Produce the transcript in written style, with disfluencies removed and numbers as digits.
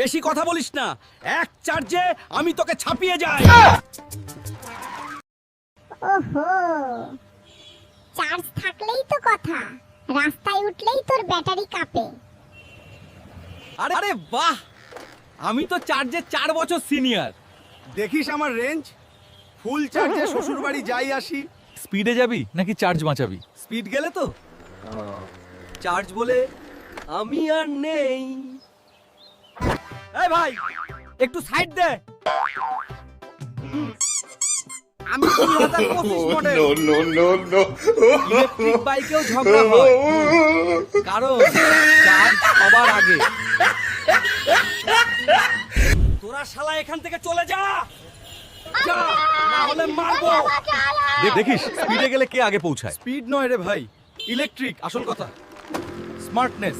বেশি কথা বলিস না, এক চার্জে আমি তোকে ছাপিয়ে যাই। ওহো, চার্জ থাকলেই তো কথা, রাস্তায় উঠলেই তোর ব্যাটারি কাঁপে। আরে আরে বাহ, আমি তো চার্জে 4 বছর সিনিয়র। দেখিস আমার রেঞ্জ, ফুল চার্জে শ্বশুর বাড়ি যাই আসি। স্পিডে যাবি নাকি চার্জ বাঁচাবি? স্পিড গেলে তো চার্জ বলে আমি আর নেই। এই ভাই, একটু সাইড দে। আমি 2025 মডেল। ইলেকট্রিক বাইকেও ঝগড়া হয়, কারণ চার্জ সবার আগে। তোরা শালা এখান থেকে চলে যা, যা, না হলে মারবো। দেখিস স্পিডে গেলে কে আগে পৌঁছায়। স্পিড নয় রে ভাই, ইলেকট্রিক আসল কথা। স্মার্টনেস।